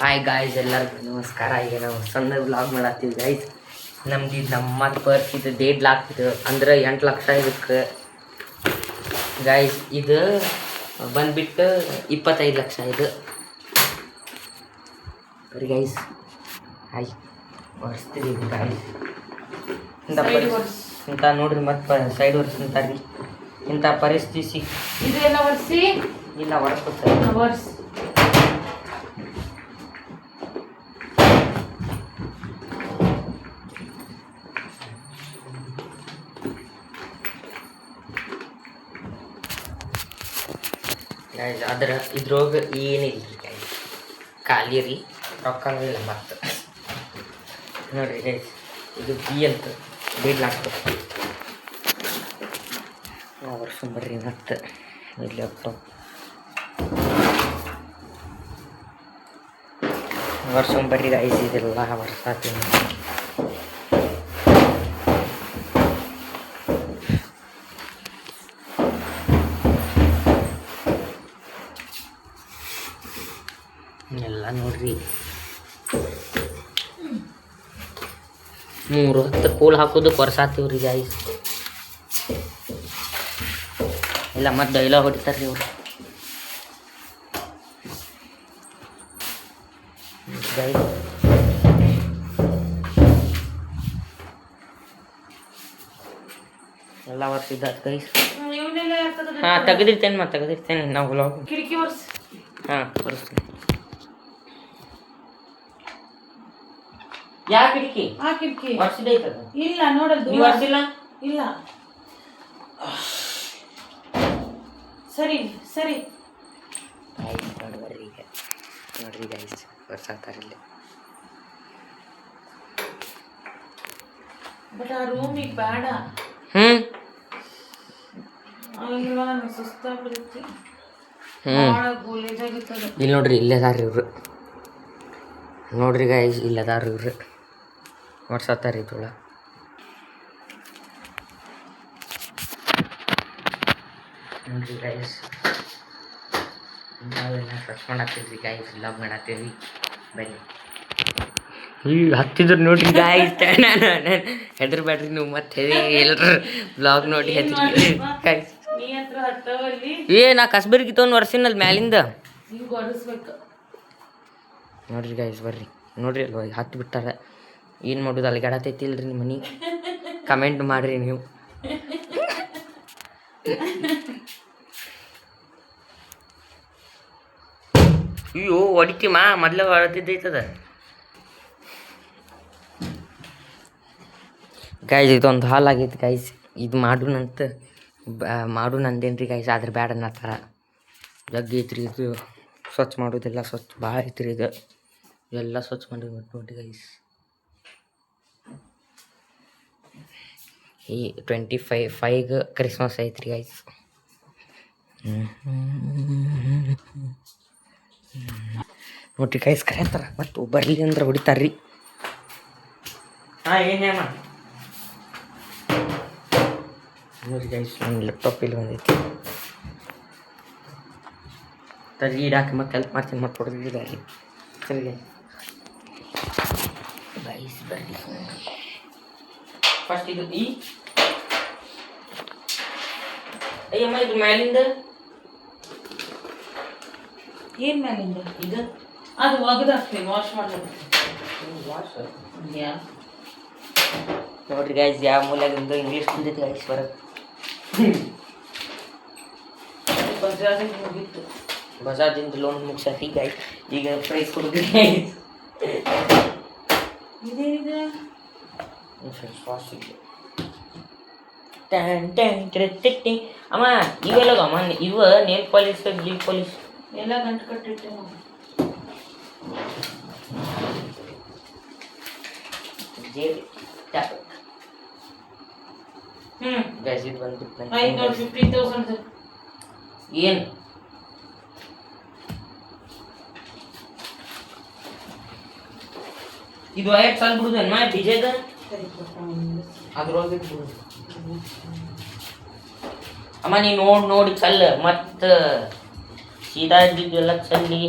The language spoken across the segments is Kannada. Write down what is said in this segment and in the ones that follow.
ಹಾಯ್ ಗಾಯ್ಸ್, ಎಲ್ಲರಿಗೂ ನಮಸ್ಕಾರ. ಈಗ ನಾವು ಸಣ್ಣ ವ್ಲಾಗ್ ಮಾಡತ್ತೀವಿ ಗಾಯ್ಸ್. ನಮ್ದು ನಮ್ಮ ಪರಿಸ್ಥಿತಿ 1.5 ಲಕ್ಷ ಇದು, ಅಂದ್ರೆ 8 ಲಕ್ಷ ಇದಕ್ಕೆ ಗಾಯ್ಸ್. ಇದು ಬಂದ್ಬಿಟ್ಟು 25 ಲಕ್ಷ ಇದು ಬರೀ ಗಾಯ್ಸ್. Hi ಒರೆಸ್ತೀವಿ guys. ಇಂಥ ನೋಡ್ರಿ, ಮತ್ತೆ ಸೈಡ್ ಒರೆಸಿ ಅಂತಾರ್ರಿ. ಇಂಥ ಪರಿಸ್ಥಿತಿ ಇದು ಎಲ್ಲ ಒರೆಸಿ ಇಲ್ಲ ಒರೆಸ್ಕೊತಾರೆ ಒರೆಸಿ. ಗಾಯ್ಸ್ ಅದ್ರ ಇದ್ರೊಳಗೆ ಏನಿಲ್ಲ ರೀ ಗಾಯ್ಸ್, ಖಾಲಿ ರೀ, ರೊಕ್ಕನೂ ಇಲ್ಲ. ಮತ್ತೆ ನೋಡ್ರಿ ಗೈಸ್, ಇದು ಬಿ ಅಂತ 1.5 ಲಕ್ಷ ವರ್ಷಂಬರ್ರಿ. ಮತ್ತೆ ಇಲ್ಲಿ ವರ್ಷಂಬರ್ರಿ ಗಾಯ್ಸ್, ಇದೆಲ್ಲ ವರ್ಷಾತೀನಿ. ಎಲ್ಲ ನೋಡ್ರಿ 3 ಹೊತ್ತು ಕೂಲ್ ಹಾಕೋದಕ್ಕೆ ವರ್ಷಾತೀವ್ರಿ ಗಾಯ್ಸ್. ಇಲ್ಲ ಮತ್ತೆ ಡೈಲಾಗ್ ಹೊಡಿತಾರ್ರಿ ಇವ್ರು ಗೈಸ್. ಎಲ್ಲ ವರ್ಷ ಇದ್ದಾತ್ ಗೈಸ್. ಹಾಂ ತೆಗೆದಿರ್ತೇನೆ, ಮತ್ತೆ ತೆಗೆದಿರ್ತೇನೆ ನಾವು ವ್ಲಾಗ್. ಕಿಟಕಿ ಒರೆಸಿ. ಹಾಂ ಒರೆಸ್ತೀನಿ. ಯಾವ ಕಿಟಕಿ? ಆ ಕಿಟಕಿ ಒರೆಸಿದೈತದ? ಇಲ್ಲ ನೋಡೋದು. ನೀವು ಒರೆಸಿಲ್ಲ? ಇಲ್ಲ. ಸರಿ ಸರಿ ಗೈಸ್ ನೋಡ್ಬರ್ರಿ ಈಗ, ನೋಡ್ರಿ ಗೈಸ್ ಒರ್ಸಾತಾರಿಲ್ಲ. ಬಟ್ ಆ ರೂಮಿಗೆ ಬೇಡ. ಅಲ್ಲ ನನಗೆ ಸುಸ್ತಾಗ್ಬಿಡುತ್ತೆ. ಭಾಳ ಗೋಲೇಜಾಗಿರ್ತದೆ. ಇಲ್ಲಿ ನೋಡ್ರಿ, ಇಲ್ಲದಾರ ಇವ್ರು. ನೋಡ್ರಿ ಗೈಸ್, ಇಲ್ಲದಾರ ಇವ್ರು ಒರ್ಸತ್ತಾರ ಇದ್ರೊಳ. ನೋಡ್ರಿ ಗೈಸ್, ನಾವೆಲ್ಲ ಸ್ವಚ್ಛ ಮಾಡತ್ತೀವಿ ಗೈಸ್, ವ್ಲಾಗ್ ಮಾಡತ್ತೀವಿ. ಬನ್ನಿ ಈಗ ಹತ್ತಿದ್ರು ನೋಡ್ರಿ ಗಾಯ್ಸ್. ನಾನು ಹೆದರ್ಬೇಡ್ರಿ ನೀವು, ಮತ್ತೆ ಎಲ್ಲರೂ ವ್ಲಾಗ್ ನೋಡಿ ಹೆದ್ರಿ ಗೈಸ್. ನೀ ಹತ್ರ ಹತ್ತವಲ್ಲಿ ನಾ ಕಸ್ಬರ್ಗಿ ತೊಗೊಂಡು ಒರ್ಸಿನಲ್ಲಿ ಮ್ಯಾಲಿಂದ ಹಿಂಗೆ ಒರೆಸ್ಬೇಕು. ನೋಡ್ರಿ ಗೈಸ್ ಬರ್ರಿ, ನೋಡ್ರಿ ಅಲ್ವ ಹತ್ತು ಬಿಟ್ಟಾರ. ಏನು ಮಾಡೋದು, ಅಲ್ಲಿಗಾಡತೈತಿ ಇಲ್ರಿ ನಿಮ್ಮ ಮನೆ? ಕಮೆಂಟ್ ಮಾಡಿರಿ ನೀವು. ಅಯ್ಯೋ ಹೊಡಿತೀಮಾ, ಮೊದಲೇ ಹೊಡೆದಿದ್ದೈತದ ಗೈಸ್. ಇದೊಂದು ಹಾಲ್ ಆಗೈತಿ ಗೈಸ್. ಇದು ಮಾಡೋಣಂತ ಮಾಡೋಣ ಅಂದೇನ್ರಿ ಗೈಸ್, ಆದ್ರೆ ಬ್ಯಾಡ ಅನ್ನತ್ತಾರ. ಜಗ್ಗಿ ಐತ್ರಿ ಇದು, ಸ್ವಚ್ಛ ಮಾಡೋದಿಲ್ಲ, ಸ್ವಚ್ಛ ಭಾಳ ಐತ್ರಿ ಇದು. ಎಲ್ಲ ಸ್ವಚ್ಛ ಮಾಡಿ ನೋಡಿ ಗೈಸ್. ಈ 25 ಕ್ರಿಸ್ಮಸ್ ಐತ್ರಿ ಗೈಸ್. ನೋಡ್ರಿ ಗೈಸ್, ಕರೆಯತ್ತಾರ ಮತ್ತು ಬರಲಿ ಅಂದ್ರೆ ಹೊಡಿತಾರ್ರಿ. ಹಾಂ ಏನೇಮ ನೋಡ್ರಿ ಗೈಸ್, ನನ್ನ ಲ್ಯಾಪ್ಟಾಪ್ ಇಲ್ಲಿ ಬಂದೈತಿ. ತರ್ರಿ ಇಡಾಕಿ ಮತ್ತೆ ಹೆಲ್ಪ್ ಮಾಡ್ತೀನಿ, ಮತ್ತೆ ಹೊಡೆದಿದ್ದಾರೆ. ಸರಿ ಗೈಸ್ ಬರ್ರಿ. ಫಸ್ಟ್ ಇದು ಅಯ್ಯಮ್ಮ, ಇದು ಮ್ಯಾಲಿಂದ ಏನ್ ಮೇಲಿಂದ ಇದು ಅದು ಒಗದಾಕ್ತೀನಿ, ವಾಶ್ ಮಾಡ್ಬೇಕು. ವಾಶ್ ಯಾ ನೋಡ್ರಿ ಗೈಸ್, ಯಾವ ಮೂಲೆಗಿಂದ ಇಂಗ್ಲೀಷ್ ಬಂದೈತಿ ಗೈಸ್ ಬರೋದು. ಬಜಾಜಿಂದ ಮುಗೀತು. ಬಜಾಜಿಂದ ಲೋನ್ ಮುಗಿಸತಿ ಗೈಸ್. ಈಗ ಪ್ರೈಸ್ ಕೊಡೋದು ಗೈಸ್. ಇದೇನಿದೆ? ಫೇಸ್ ವಾಶ್ ಇದೆ. ಅಮ್ಮ ಇವೆಲ್ಲ ಅಮ್ಮ, ಇವ ನೇಲ್ ಪಾಲಿಶ್, ಲಿಪ್ ಪಾಲಿಶ್ ಎಲ್ಲ ಗಂಟು ಕಟ್ಟಿಟ್ಟೆ ನಾವು. ಗೈಸ್ ಇದು ಬಂದ್ಬಿಟ್ಟು 15,000 ಏನು ಇದು ಐಟ್ ಸಾಲ ಬಿಡುದೇನು ಮಾ ಡಿಜೆದ ಅದ್ರೊಳಗೆ ಬಿಡುದು. ಅಮ್ಮ ನೀ ನೋಡಿ ಚಲ್ಲ, ಮತ್ತು ಸೀದಾ ಇದ್ದಿದ್ದೆಲ್ಲ ಚಲ್ಲಿ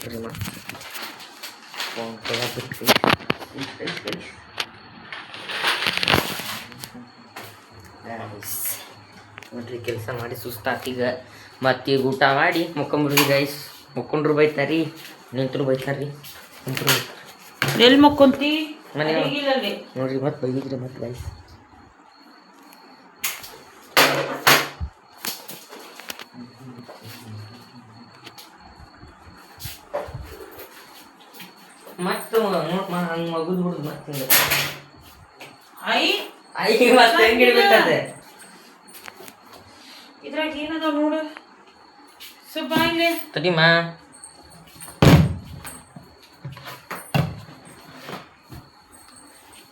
ನೋಡ್ರಿ ಮತ್ತೆ ಫೋನ್ ಬಿಟ್ರಿ ನೋಡ್ರಿ ಕೆಲಸ ಮಾಡಿ ಸುಸ್ತಾತೀಗ ಮತ್ತೀಗ ಊಟ ಮಾಡಿ ಮುಕ್ಕೊಂಬಿಡ್ರಿ ಗೈಸ್ ಮುಕ್ಕೊಂಡ್ರು ಬೈತಾರಿ ನಿಂತರು ಬೈತಾರ್ರಿ ನಿಂತರು ಬೈತಾರೆ ಎಲ್ಲಿ ಮಕ್ಕೊಂತಿ ಮನೆ ಅಡಿಗಿಲಲ್ಲಿ. ನೋಡ್ರಿ ಮತ್ತೆ ಬೈಗಿದ್ರಿ ಮತ್ತೆ ಗೈಸ್ ಮತ್ತು ನೋಡ್ ಹಂಗೆ ಮಗುದ್ ಬಿಡುದು ಮತ್ತೆ ಐ ಮತ್ತೆ ಹೆಂಗೆ ಇಡ್ಬೇಕಂತೆ ಇದ್ರಾಗ ಏನದ ನೋಡು ಸ್ವಲ್ಪ ಇಲ್ಲೇ ತಡಿಮ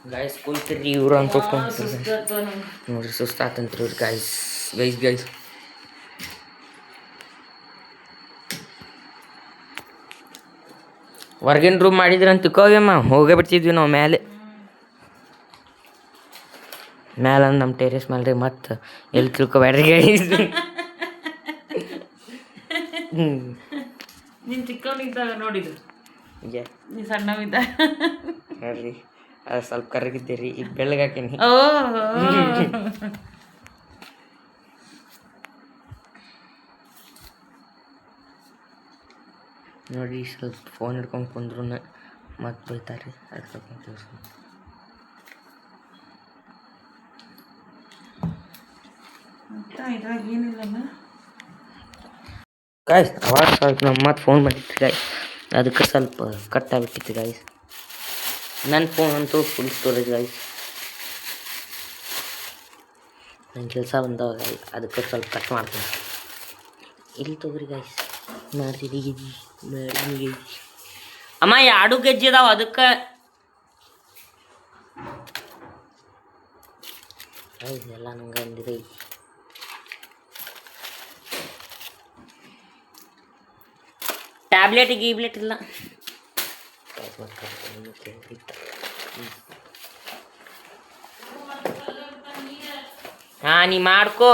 ಗಾಯ್ಸ್ ಕುಂತಿರಿ ಇವ್ರು ಅಂತ ನೋಡ್ರಿ ಸುಸ್ತಾತಂತ್ರಿ ಇವ್ರು ಗಾಯ್ಸ್ ಗೈಸ್ ಗೈಸ್ ಹೊರ್ಗಿನ ರೂಮ್ ಮಾಡಿದ್ರಂತ ತಿಕ್ಕೋಗಮ್ಮ ಹೋಗೇ ಬಿಡ್ತಿದ್ವಿ ನಾವು ಮೇಲೆ ಮ್ಯಾಲೆ ನಮ್ಮ ಟೆರೇಸ್ ಮೇಲೆ ರೀ ಮತ್ತೆ ಎಲ್ಲಿ ತಿಳ್ಕೊಬೇಡ್ರಿ ಗೈಸ್ ನೀನ್ ಚಿಕ್ಕವನಿದ್ದಾಗ ನೋಡಿದ್ರು ಈಗ ನೀ ಸಣ್ಣವಿದ್ದಾಗ ನೋಡ್ರಿ ಅದು ಸ್ವಲ್ಪ ಕರಗಿದ್ದೀರಿ ಈಗ ಬೆಳ್ಳಗಾಕೀನಿ ಓ ನೋಡಿ ಸ್ವಲ್ಪ ಫೋನ್ ಹಿಡ್ಕೊಂಡು ಕುಂದ್ರು ಮತ್ತೆ ಬೈತಾರೆ ಅದಕ್ಕೆ ತೋರಿಸ್ಕೊಂಡು ಇದ್ರಾಗ ಏನಿಲ್ಲಲ್ಲ ಗಾಯ್ಸ್ ಅವಾಗ ಸ್ವಲ್ಪ ನಮ್ಮ ಮತ್ತೆ ಫೋನ್ ಮಾಡಿತ್ತು ಗಾಯ್ಸ್ ಅದಕ್ಕೆ ಸ್ವಲ್ಪ ಕಟ್ ಆಗಿಬಿಟ್ಟಿತ್ತು ಗಾಯ್ಸ್ ನನ್ನ ಫೋನ್ ಅಂತೂ ಫುಲ್ ಸ್ಟೋರೇಜ್ ಗಾಯ್ಸ್ ನನ್ನ ಕೆಲಸ ಬಂದವ ಗಾಯ್ಸ್ ಅದಕ್ಕೆ ಸ್ವಲ್ಪ ಕಟ್ ಮಾಡ್ತೀನಿ ಇಲ್ಲಿ ತಗೋರಿ ಗಾಯ್ಸ್ ಮಾಡ್ತೀನಿ ಮಾಡಿ ಅಮ್ಮ ಎರಡು ಗೆಜ್ಜೆ ಅದಾವ ಅದಕ್ಕೆ ಎಲ್ಲ ನಂಗೆ ಅಂದಿದೆ ಟ್ಯಾಬ್ಲೆಟ್ ಗೀಬ್ಲೆಟ್ ಇಲ್ಲ ಹಾಂ ನೀ ಮಾಡ್ಕೋ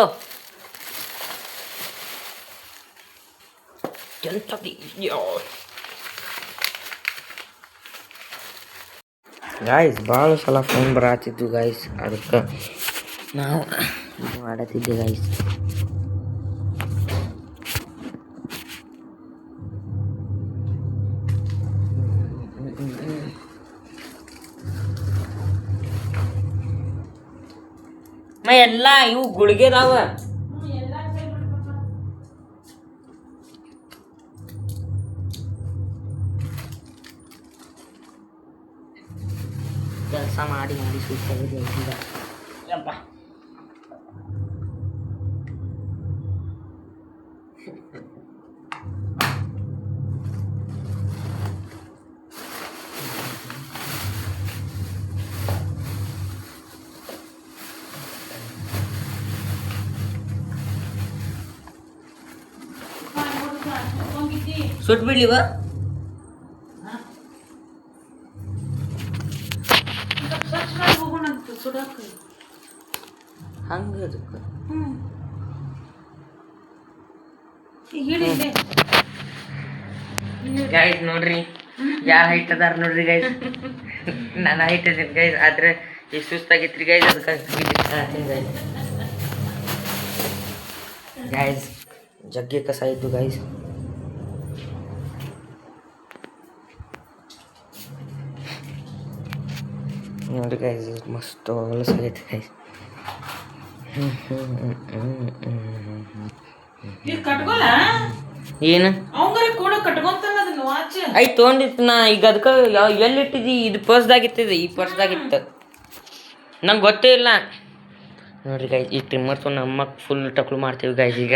ಗಾಯ್ಸ್ ಭಾಳ ಸಲ ಫೋನ್ ಬರತ್ತಿದ್ದು ಗಾಯ್ಸ್ ಅದಕ್ಕೆ ನಾವು ಇದು ಮಾಡತ್ತಿದ್ದೆ ಗಾಯ್ಸ್ ಎಲ್ಲ ಇವು ಗುಳಿಗೆದಾವ ಕೆಲಸ ಮಾಡಿ ಮಾಡಿ ಸುತ್ತಾಗಿದೆ ಯಪ್ಪ ಸುಟ್ಟು ಬಿಡ್ಲಿವ ಹೋಗೋಣಂತ ಸುಡಾಕ ಹಂಗೆ ಅದಕ್ಕೆ ಈಗ ಹೇಳಿದ್ದೆ ಗೈಸ್ ನೋಡ್ರಿ ಯಾವ ಹೈಟ್ ಅದಾರ ನೋಡ್ರಿ ಗೈಸ್ ನಾನು ಹೈಟ್ ಇದೀನಿ ಗೈಸ್ ಆದ್ರೆ ಈಗ ಸುಸ್ತಾಗಿತ್ರಿ ಗೈಸ್ ಅದಕ್ಕೆ ಗೈಸ್ ಜಗ್ಗೆ ಕಸ ಇದ್ದು ಗೈಸ್ ನೋಡಿ ಗೈಸ್ ಮಸ್ತ್ ಹೊಲಸಾಗೈತೆ ಗೈಸ್ ಈಗ ಕಟ್ಕೋಲ್ಲ ಏನು ಅವಂಗಾರ ಕೂಡ ಕಟ್ಕೊಂತಲ್ಲ ಅದನ್ನ ವಾಚ್ ಐದು ತೊಗೊಂಡಿತ್ತು ನಾ ಈಗ ಅದಕ್ಕೆ ಎಲ್ಲಿ ಇಟ್ಟಿದ್ದಿ ಇದು ಪರ್ಸ್ದಾಗಿತ್ತಿದೆ ಈ ಪರ್ಸ್ದಾಗಿತ್ತು ನಂಗೆ ಗೊತ್ತೇ ಇಲ್ಲ ನೋಡ್ರಿ ಗೈಸ್ ಈ ಟ್ರಿಮ್ಮರ್ ತೊಗೊಂಡು ನಮ್ಮಕ್ಕೆ ಫುಲ್ ಟಕ್ಳು ಮಾಡ್ತೀವಿ ಗೈಸ್ ಈಗ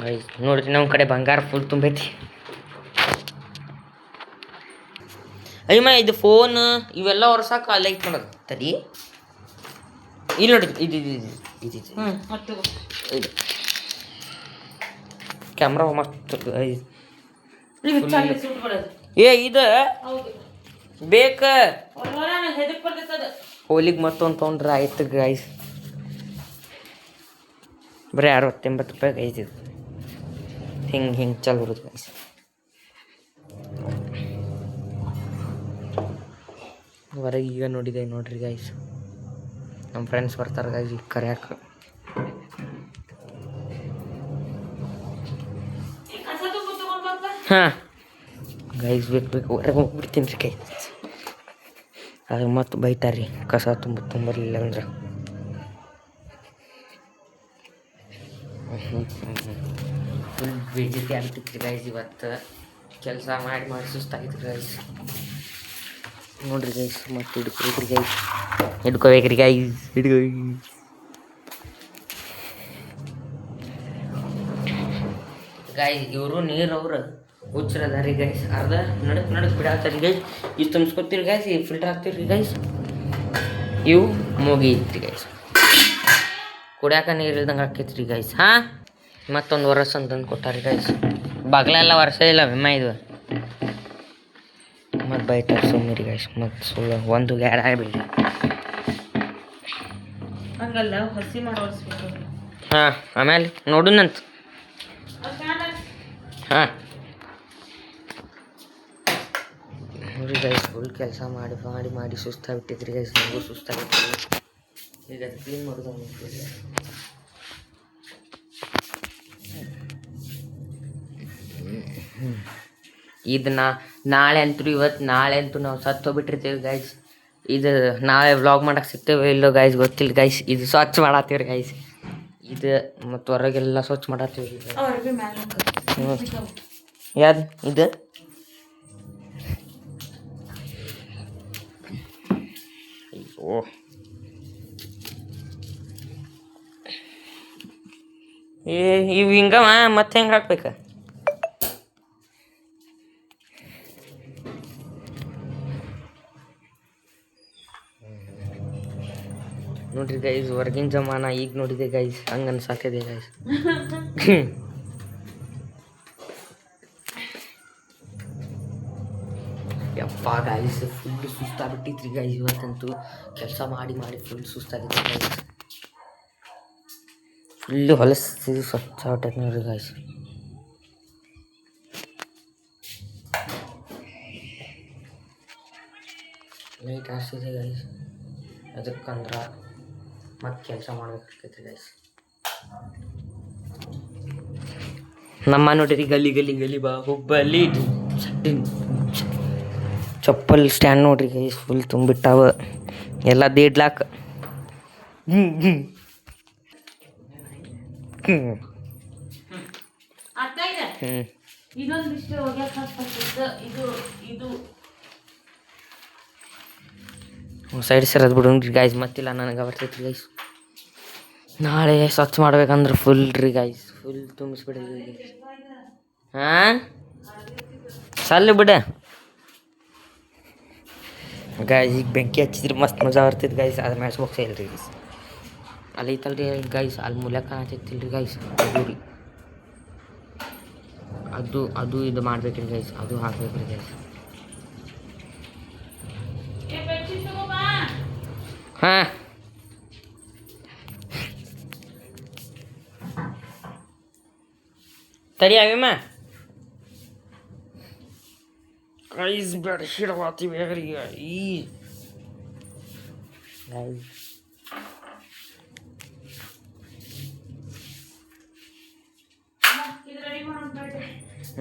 ಗೈಸ್ ನೋಡ್ರಿ ನಮ್ಮ ಕಡೆ ಬಂಗಾರ ಫುಲ್ ತುಂಬೈತಿ ಅಯ್ಯಮ್ಮ ಇದು ಫೋನ್ ಇವೆಲ್ಲ ಹೊರ್ಸಾಕ ಅಲ್ಲ ಐತೆ ನೋಡೋದು ತಡಿ ಇಲ್ಲಿ ನೋಡ್ರಿ ಇದು ಇದು ಇದು ಇದು ಇದು ಮತ್ತೆ ಇದು ಕ್ಯಾಮ್ರಾ ಮಸ್ತ್ ಈಗ ಚಾಲಿ ಸೂಟ್ ಬಿಡೋದು ಏ ಇದು ಹೌದು ಬೇಕ ಹೊರ ನಂಗೆ ಹೆದಕ್ ಬರ್ತೈತದ ಹೋಲಿಗೆ ಮತ್ತೊಂದು ತೊಗೊಂಡ್ರೆ ಆಯ್ತು ಗೈಸ್ ಬರೀ 68 ರೂಪಾಯಿಗೆ ಐತಿದು ಹಿಂಗೆ ಚಲ್ ಬರುತ್ತೆ ಗೈಸ್. ಹೊರಗೆ ಈಗ ನೋಡಿದೆ ನೋಡ್ರಿ ಗೈಸ್, ನಮ್ಮ ಫ್ರೆಂಡ್ಸ್ ಬರ್ತಾರೆ ಗೈಸ್ ಈಗ ಕರ್ಯಾಕೆ. ಹಾಂ ಗೈಸ್ ಬೇಕು ಹೊರಗೆ ಹೋಗ್ಬಿಡ್ತೀನಿ ರೀ ಗೈಸ್. ಅದು ಮತ್ತು ಬೈತಾರ್ರಿ ಕಸ ತುಂಬಲಿಲ್ಲ ಅಂದ್ರೆ. ಫುಲ್ ಬೇಜಿತಿ ಆಗ್ತಿತ್ತು ಗೈಸ್. ಇವತ್ತು ಕೆಲಸ ಮಾಡಿ ಸುಸ್ತಾಗಿತ್ತು ಗೈಸ್. ನೋಡ್ರಿ ಗೈಸ್ ಮತ್ತೆ ಹಿಡ್ಕೋಬೇಕ್ರಿ ಗೈಸ್, ಹಿಡ್ಕೋಬೇಕ್ರಿ ಗೈಸ್, ಹಿಡ್ಕೋ ಗೈಸ್. ಇವರು ನೀರವ್ರು ಹುಚ್ಚರದಾರಿ ಗೈಸ್. ಅರ್ಧ ನಡಕ್ ಬಿಡಾತ್ತಾರೆ ಗೈಸ್. ಇಷ್ಟು ತುಂಬಿಸ್ಕೊತೀರಿ ಗೈಸ್, ಈ ಫಿಲ್ಟರ್ ಹಾಕ್ತೀರಿ ಗೈಸ್. ಇವು ಮುಗೀತ್ರಿ ಗೈಸ್, ಕುಡಿಯಾಕ ನೀರು ಇಲ್ದಂಗೆ ಹಾಕೈತ್ರಿ ಗೈಸ್. ಹಾಂ ಮತ್ತೊಂದು ವರ್ಷ ಅಂತಂದು ಕೊಟ್ಟಾರಿ ಗೈಸ್. ಬಾಗ್ಲೆಲ್ಲ ವರ್ಷ ಇಲ್ಲ ವಿಮ ಇದು. ಮತ್ತು ಬೈತಾರೆ ಸುಮ್ಮನೆ ಗೈಸ್. ಮತ್ತು ಸುಳ್ಳು ಒಂದು ಗ್ಯಾರ ಆಗಿಬಿಡಿ. ಹಂಗಲ್ಲ ಹಸಿ ಮಾಡೋಸ್ಬೇಕು. ಹಾಂ ಆಮೇಲೆ ನೋಡುನಂತ. ಹಾಂ ನೋಡ್ರಿ ಗೈಸ್, ಫುಲ್ ಕೆಲಸ ಮಾಡಿ ಸುಸ್ತಾಗ್ಬಿಟ್ಟಿದ್ರಿ ಗೈಸ್. ನಮಗೂ ಸುಸ್ತಾಗಿತ್ತು. ಈಗ ಅದು ಕ್ಲೀನ್ ಮಾಡೋದು ಅಂತಿಲ್ಲ. ಇದು ನಾಳೆ ಅಂತೂ ನಾಳೆ ಅಂತೂ ನಾವು ಸತ್ತೋಗ್ಬಿಟ್ಟಿರ್ತೀವಿ ಗೈಸ್. ಇದು ನಾಳೆ ವ್ಲಾಗ್ ಮಾಡಕ್ಕೆ ಸಿಗ್ತೇವೆ ಇಲ್ಲೋ ಗೈಸ್ ಗೊತ್ತಿಲ್ಲ ಗೈಸ್. ಇದು ಸ್ವಚ್ಛ ಮಾಡತ್ತೀವ್ರಿ ಗೈಸ್. ಇದು ಮತ್ತು ಹೊರಗೆಲ್ಲ ಸ್ವಚ್ಛ ಮಾಡತ್ತೀವಿ ಯಾವ್ದು ಇದು. ಅಯ್ಯೋ ಇವು ಹಿಂಗವ ಮತ್ತೆ ಹೆಂಗೆ ಹಾಕ್ಬೇಕು? ನೋಡ್ರಿ ಗೈಸ್, ಹೊರಗಿನ ಜಮಾನ ಈಗ ನೋಡಿದೆ ಗೈಸ್, ಹಂಗೆ ಅನ್ಸಾಕಿದೆ ಗೈಸ್. ಯಪ್ಪ ಗೈಸ್ ಫುಲ್ ಸುಸ್ತಾಗ್ಬಿಟ್ಟಿದ್ರಿ ಗೈಸ್. ಇವತ್ತಂತೂ ಕೆಲಸ ಮಾಡಿ ಫುಲ್ ಸುಸ್ತಾಗಿತ್ತು ಗೈಸ್. ಫುಲ್ಲು ಹೊಲಸು ಸ್ವಚ್ಛ ಹೊಟ್ಟೈತೆ ನೋಡ್ರಿ ಗೈಸ್. ಲೈಟ್ ಹಾಕ್ಸಿದೆ ಗೈಸ್, ಅದಕ್ಕಂದ್ರೆ ಮತ್ತೆ ಕೆಲಸ ಮಾಡ್ಬೇಕಾಗ್ತೈತೆ ಗೈಸ್. ನಮ್ಮ ನೋಡಿರಿ ಗಲಿ ಬಾ ಹುಬ್ಬಲ್ಲಿ ಚಪ್ಪಲ್ ಸ್ಟ್ಯಾಂಡ್ ನೋಡ್ರಿ ಗೈಸ್, ಫುಲ್ ತುಂಬಿಟ್ಟಾವ ಎಲ್ಲ ದೇಡ್ಲಾಕ. ಸೈಡ್ ಸರದ್ ಬಿಡೋಣ್ರಿ ಗೈಸ್, ಮತ್ತಿಲ್ಲ ನನಗೆ ಬರ್ತೈತ್ರಿ ಗೈಸ್. ನಾಳೆ ಸ್ವಚ್ಛ ಮಾಡ್ಬೇಕಂದ್ರೆ ಫುಲ್ ರೀ ಗೈಸ್, ಫುಲ್ ತುಂಬಿಸ್ಬಿಡ್ರಿ ಗೈಸ್. ಹಾಂ ಸಲ್ಲ ಬಿಡ ಗೈಸ್. ಈಗ ಬೆಂಕಿ ಹಚ್ಚಿದ್ರೆ ಮಸ್ತ್ ಮಜಾ ಬರ್ತೈತೆ ಗೈಸ್. ಅದು ಮ್ಯಾಚ್ ಬಾಕ್ಸ್ ಇಲ್ರಿ ಗೈಸ್, ಅಲ್ಲಿ ಐತಲ್ರಿ ಗೈಸ್, ಅಲ್ಲಿ ಮೂಲ್ಯಾಕ ಕಾಣತೈತಿಲ್ರಿ ಗೈಸ್. ಅದು ರೀ ಅದು ಇದು ಮಾಡ್ಬೇಕ್ರಿ ಗೈಸ್, ಅದು ಹಾಕ್ಬೇಕ್ರಿ ಗೈಸ್. ಹಾಂ ತಡಿ ಅವಿಮ್ಮ ಗೈಸ್, ಬೇಡ ಶಿಡವಾತಿ ಬೇಗ್ರಿ ಈ ಗೈಸ್.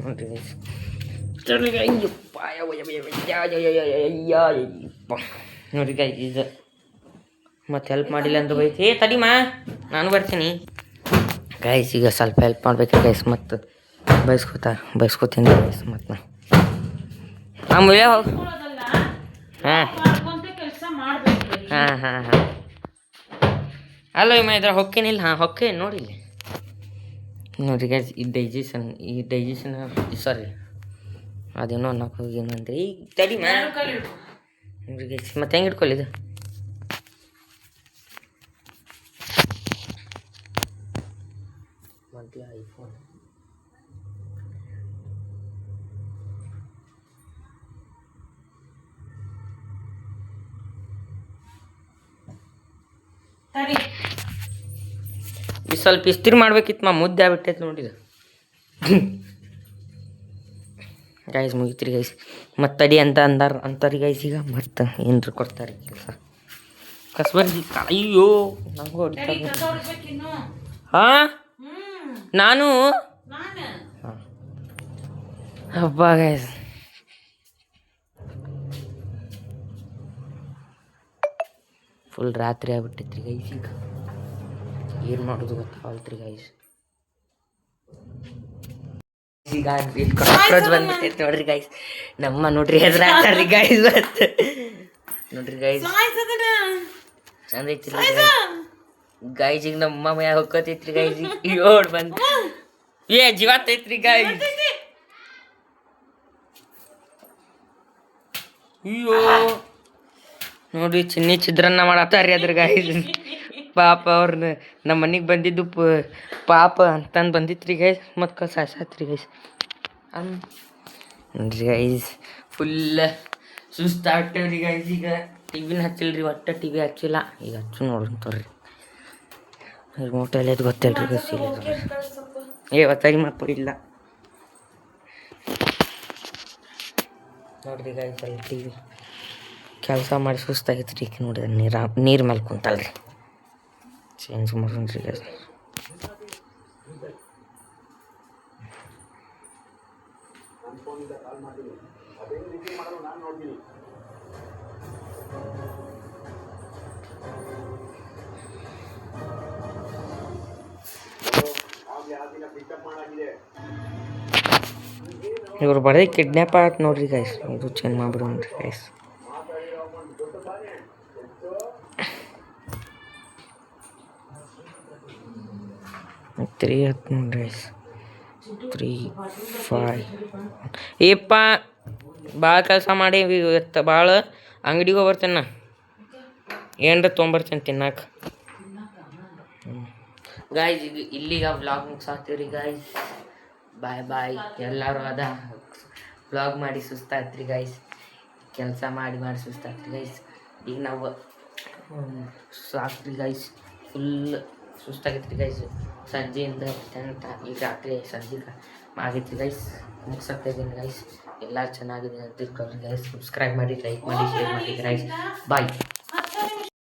ನೋಡ್ರಿ ಗೈಸ್, ನೋಡ್ರಿ ಗೈಸ್ ಇದು ಮತ್ತೆ ಹೆಲ್ಪ್ ಮಾಡಿಲ್ಲ ಅಂದ್ರೆ ಬೈತಿ. ತಡಿಮಾ ನಾನು ಬರ್ತೀನಿ ಗೈಸ್. ಈಗ ಸ್ವಲ್ಪ ಹೆಲ್ಪ್ ಮಾಡ್ಬೇಕು ಗೈಸ್, ಮತ್ತು ಬೈಸ್ಕೊತೀನಿ ಗೈಸ್. ಮತ್ತು ಆಮೇಲೆ ಹೋಗಿ ಹಾಂ ಅಲ್ಲ ಇಮ್ಮ ಇದ್ರ ಹೊಕ್ಕೇನಿಲ್ಲ. ಹಾಂ ಹೊಕ್ಕೆ ನೋಡಿಲ್ಲ ನೋಡ್ರಿ ಗೈಸ್. ಈ ಡೈಜೆಷನ್ ಸಾರಿ ಅದೇನೋ ಅನ್ನೋಕೆ ಹೋಗಿ ಏನಂದ್ರೆ ಈಗ ತಡಿ ಮ್ಯಾ ನೋಡ್ರಿ ಗೈಸ್. ಮತ್ತೆ ಹೆಂಗೆ ಇಟ್ಕೊಳ್ಳಿ ಇದು? ಮೊದಲ ಐಫೋನ್ ಈ ಸ್ವಲ್ಪ ಇಸ್ತ್ರಿ ಮಾಡ್ಬೇಕಿತ್ತು ಮುದ್ದೆ ಆಗ್ಬಿಟ್ಟೈತೆ ನೋಡಿದ. ಗೈಸ್ ಮುಗಿತ್ರಿ ಗೈಸ್ ಮತ್ತೆ ತಡಿ ಅಂತ ಅಂತಾರೆ ಗೈಸ್. ಈಗ ಮತ್ತೆ ಏನ್ರಿ ಕೊಡ್ತಾರೆ ಕೆಲಸ ಕಸ್ಬರ್ಗಿ. ಅಯ್ಯೋ ನಂಗೆ ಹೊಡಿತಾರೆ. ಕಸ ಹೊಡ್ಬೇಕಿನ್ನು. ಹಾಂ ಹ್ಮ್ ನಾನು ನಾನು ಹಬ್ಬ ಗೈಸ್. ಫುಲ್ ರಾತ್ರಿ ಆಗ್ಬಿಟ್ಟೈತ್ರಿ ಗೈಸ್. ಈಗ ಏನು ಮಾಡೋದು ಗೊತ್ತಾಗಲ್ತ್ರಿ ಗೈಸ್. ಈಗ ಇಲ್ಲಿ ಕಾಕ್ರೋಚ್ ಬಂದ್ಬಿಟ್ಟೈತೆ ನೋಡ್ರಿ ಗೈಸ್. ನಮ್ಮ ನೋಡ್ರಿ ಹೆದ್ರಾಡ್ತಾರ್ರಿ ಗೈಸ್. ಮತ್ತೆ ನೋಡ್ರಿ ಗೈಸ್ ಸಾಯ್ಸದನ ಚಂದ ಐತ್ರಿ ಗೈಸ್. ಈಗ ನಮ್ಮ ಮೈಯಾಗ ಹೊಕ್ಕತೈತ್ರಿ ಗೈಸ್. ಓಡ್ ಬಂದು ಏ ಜೀವತ್ತೈತ್ರಿ ಗೈಸ್. ಅಯ್ಯೋ ನೋಡ್ರಿ ಚಿನ್ನಿ ಚಿದ್ರನ್ನ ಮಾಡತ್ತಾರ್ರಿ ಅದ್ರ ಗೈಸ್. ಪಾಪ ಅವ್ರನ್ನ ನಮ್ಮ ಮನೆಗೆ ಬಂದಿದ್ದು ಪಾಪ ಅಂತಂದು ಬಂದಿತ್ರಿ ಗೈಸ್. ಮತ್ತು ಸಾಯ್ಸಾತ್ರಿ ಗೈಸ್. ನೋಡ್ರಿ ಗೈಸ್ ಫುಲ್ ಸುಸ್ತಾಗ್ತೇವ್ರಿ ಗೈಸ್. ಈಗ ಟಿವಿನ ಹಚ್ಚಿಲ್ರಿ, ಒಟ್ಟು ಟಿವಿ ಹಚ್ಚಿಲ್ಲ. ಈಗ ಹಚ್ಚು ನೋಡ್ರಿ ರಿಮೋಟ್ ಎಲ್ಲ ಗೊತ್ತಿಲ್ರಿ ಗೈಸ್. ಇವತ್ತಾಗಿ ಮಪ್ಪ ಇಲ್ಲ ನೋಡ್ರಿ ಗೈಸ್. ಅಲ್ಲಿ ಟಿವಿ ಕೆಲಸ ಮಾಡಿ ಸುಸ್ತಾಗೈತ್ರಿ. ಈಗ ನೋಡಿದ್ರೆ ನೀರು ಮೇಲೆ ಕುಂತಲ್ರಿ. Change ಮಾಡೋಣ್ರಿ guys. ಇವ್ರು ಬರೀ ಕಿಡ್ನ್ಯಾಪ್ ಆಗತ್ತೆ ನೋಡ್ರಿ ಗೈಸ್. ಇದು ಚೇಂಜ್ ಮಾಡ್ಬಿಡೋಣ್ರಿ ಗೈಸ್. ತ್ರೀ ಹತ್ತು ನೋಡ್ರಿ ಗೈಸ್. 3 5 ಏಪ್ಪ ಭಾಳ ಕೆಲಸ ಮಾಡಿ ಭಾಳ ಅಂಗಡಿಗೆ ಹೋಗ್ಬರ್ತೇನೆ ನಾ. ಏನರ ತೊಗೊಂಬರ್ತೇನೆ ತಿನ್ನಕ್ಕೆ. ಗಾಯ್ಸ್ ಈಗ ಇಲ್ಲಿಗ ವ್ಲಾಗ್ ಮುಗಿಸಾತೀವ್ರಿ ಗಾಯ್ಸ್. ಬಾಯ್ ಬಾಯ್. ಎಲ್ಲರೂ ಅದ ವ್ಲಾಗ್ ಮಾಡಿ ಸುಸ್ತಾಯ್ತ್ರಿ ಗೈಸ್. ಕೆಲಸ ಮಾಡಿ ಸುಸ್ತಾಯ್ತ್ರಿ ಗೈಸ್. ಈಗ ನಾವು ಸಾಕ್ರಿ ಗೈಸ್. Full ಸುಸ್ತಾಗೈತ್ರಿ guys. ಸಂಜೆಯಿಂದ ಅಂತ ಈಗ ರಾತ್ರಿ ಸಂಜೆಗೆ ಆಗೈತ್ರಿ ಗೈಸ್. ಮುಗಿಸ್ತಾ ಇದ್ದೀನಿ ಗೈಸ್. ಎಲ್ಲ ಚೆನ್ನಾಗಿದೆ ಅಂತ ತಿಳ್ಕೊಳ್ರಿ ಗೈಸ್. ಸಬ್ಸ್ಕ್ರೈಬ್ ಮಾಡಿ, ಲೈಕ್ ಮಾಡಿ, ಶೇರ್ ಮಾಡಿ ಗೈಸ್. ಬಾಯ್.